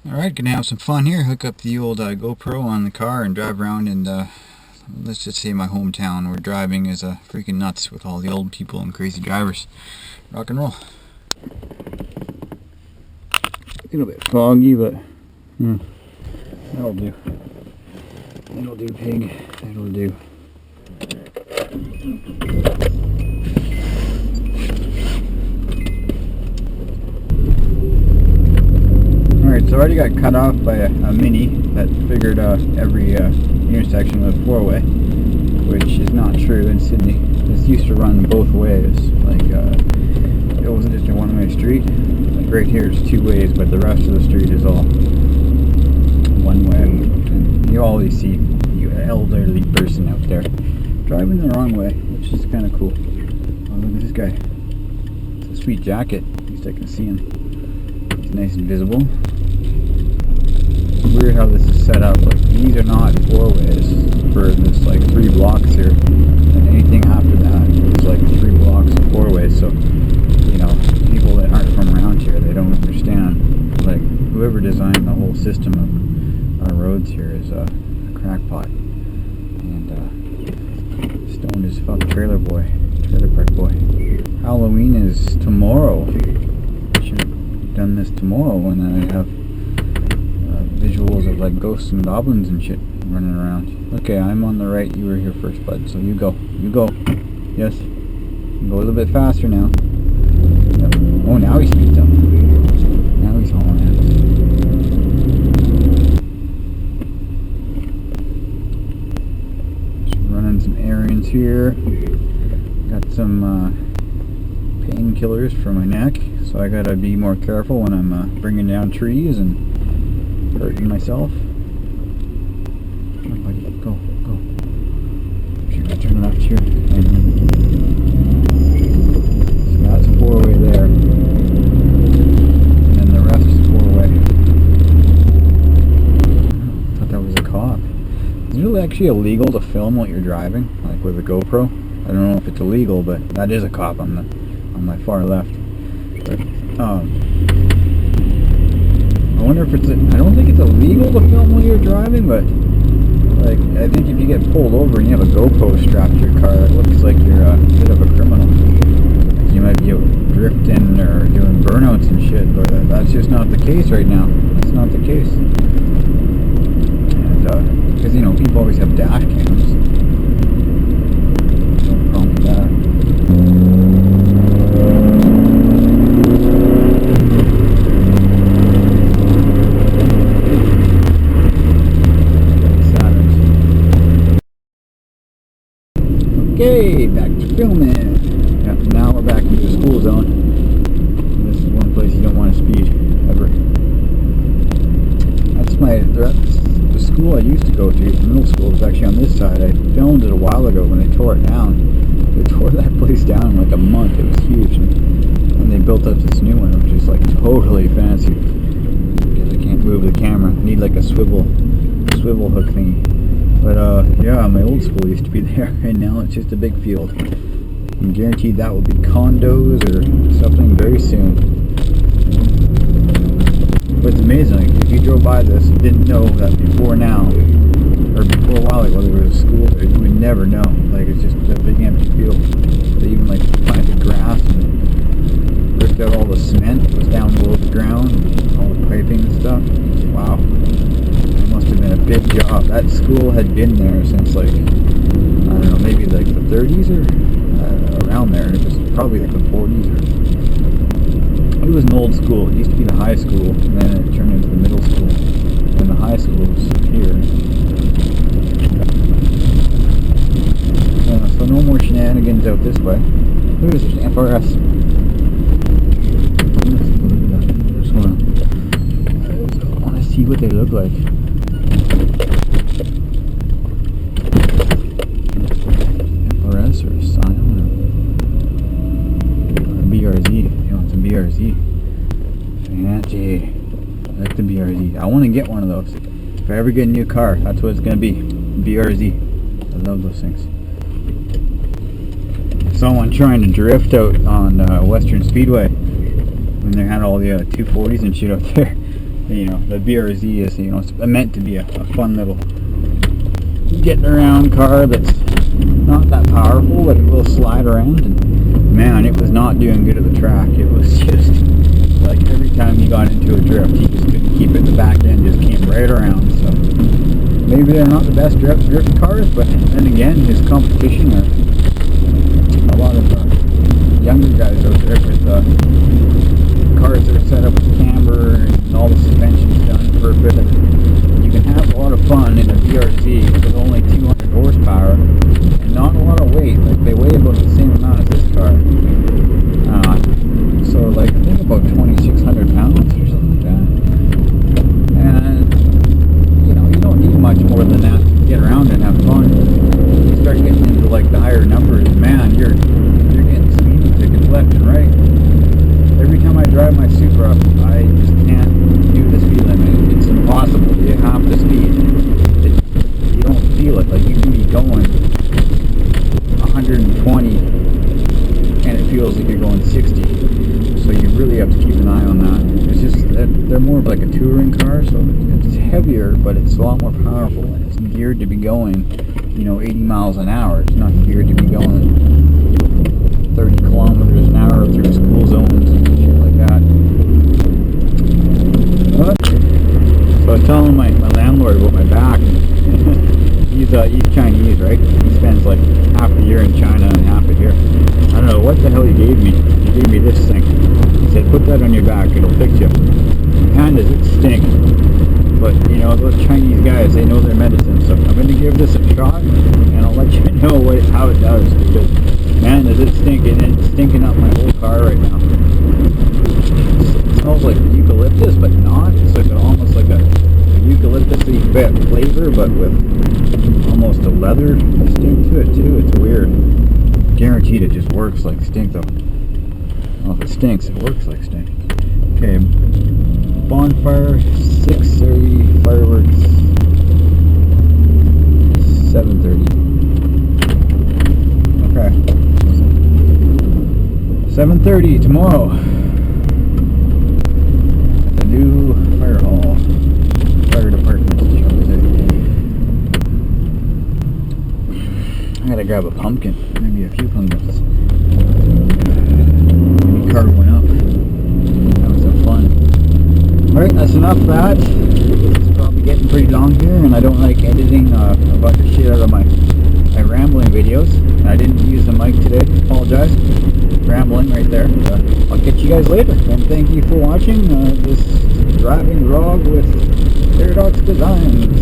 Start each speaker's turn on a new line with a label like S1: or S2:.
S1: Alright, gonna have some fun here. Hook up the old GoPro on the car and drive around, and let's just say my hometown where driving is freaking nuts with all the old people and crazy drivers. Rock and roll. A little bit foggy, but that'll do. That'll do, pig. That'll do. Alright, so I already got cut off by a Mini that figured every intersection was four-way, which is not true in Sydney. This used to run both ways, like it wasn't just a one-way street. Like right here it's two ways, but the rest of the street is all one way. And you always see you elderly person out there driving the wrong way, which is kind of cool. Oh, look at this guy. It's a sweet jacket. At least I can see him. He's nice and visible. Weird how this is set up. Like, these are not four ways for this like 3 blocks here, and anything after that is like 3 blocks of four ways. So, you know, people that aren't from around here, they don't understand. Like, whoever designed the whole system of our roads here is a crackpot and stoned as fuck trailer park boy. Halloween is tomorrow. I should have done this tomorrow when I have visuals of like ghosts and goblins and shit running around. Okay, I'm on the right. You were here first, bud. So you go. You go. Yes. Go a little bit faster now. Yep. Oh, now he speeds up. Now he's hauling at us. Just running some errands here. Got some painkillers for my neck, so I gotta be more careful when I'm bringing down trees and hurting myself. Come on, buddy. Go. You're gonna turn left here. So that's a four-way there. And then the rest is four-way. I thought that was a cop. Is it actually illegal to film while you're driving? Like with a GoPro? I don't know if it's illegal, but that is a cop on my far left. But, I wonder if I don't think it's illegal to film while you're driving, but like, I think if you get pulled over and you have a GoPro strapped to your car, it looks like you're a bit of a criminal. Like you might be out drifting or doing burnouts and shit, but that's just not the case right now. That's not the case. And, because, you know, people always have dash cams. No problem with that. Okay, back to filming. Yeah, now we're back into the school zone. This is one place you don't want to speed, ever. That's the school I used to go to, the middle school, was actually on this side. I filmed it a while ago when they tore it down. They tore that place down in like a month. It was huge. And they built up this new one, which is like totally fancy. Because I can't move the camera. I need like a swivel hook thingy. But yeah, my old school used to be there, and now it's just a big field. I'm guaranteed that will be condos or something very soon. But it's amazing, like, if you drove by this and didn't know that before now, or before a while ago there was a school there, you would never know. Like, it's just a big empty field. They even like planted grass and ripped out all the cement that was down below the ground, all the piping and stuff. Wow. Must have been a big job. That school had been there since like, I don't know, maybe like the 30s or around there. It was probably like the 40s or... It was an old school. It used to be the high school, and then it turned into the middle school. And the high school was here. So no more shenanigans out this way. Look at this FRS. I want to see what they look like. FRS or a Scion or a BRZ. You want some BRZ? Fancy. I like the BRZ. I want to get one of those. If I ever get a new car, that's what it's going to be. BRZ. I love those things. Someone trying to drift out on Western Speedway when they had all the 240s and shit out there. you know, the BRZ is, you know, it's meant to be a fun little getting around car that's not that powerful, but it will slide around. And man, it was not doing good at the track. It was just like every time he got into a drift, he just couldn't keep it. The back end just came right around. So maybe they're not the best drift cars, but then again, his competition are a lot of younger guys out there with cars that are set up with camber and all the suspension's done perfect. And you can have a lot of fun in a BRZ with only 200 horsepower and not a lot of weight. Like, they weigh about the same amount as this car. So like, I think about 2,600 pounds or something like that. And you know, you don't need much more than that to get around and have fun. You start getting into like the higher numbers, man, you're getting speeding tickets left and right. Every time I drive my Supra, I just can't do the speed limit. It's impossible. You have to speed. You don't feel it. Like, you can be going 120 and it feels like you're going 60. So you really have to keep an eye on that. It's just that they're more of like a touring car, so it's heavier, but it's a lot more powerful, and it's geared to be going, you know, 80 miles an hour. It's not geared to be going 30 kilometers an hour through school zones and shit like that. But, so I was telling my landlord about my back. He's Chinese, right? He spends like half a year in China and half a year. I don't know what the hell he gave me. He gave me this thing. He said, put that on your back, it'll fix you. Man, does it stink. But, you know, those Chinese guys, they know their medicine. So I'm going to give this a shot, and I'll let you know how it does. Because, man, does it stink. And it's stinking up my whole car right now. It smells like eucalyptus, but not. It's like almost like a eucalyptus-y flavor, but with almost a leather stink to it too. It's weird. Guaranteed it just works like stink though. Well, if it stinks, it works like stink. Okay, bonfire 6:30, fireworks 7:30. Okay, 7:30 tomorrow at the new fire hall. Fire department. I gotta grab a pumpkin, maybe a few pumpkins. Maybe carve one up. That was some fun. Alright, that's enough of that. It's probably getting pretty long here, and I don't like editing a bunch of shit out of my rambling videos. I didn't use the mic today, apologize. Rambling right there. I'll catch you guys later, and thank you for watching this driving vlog with Paradox Design.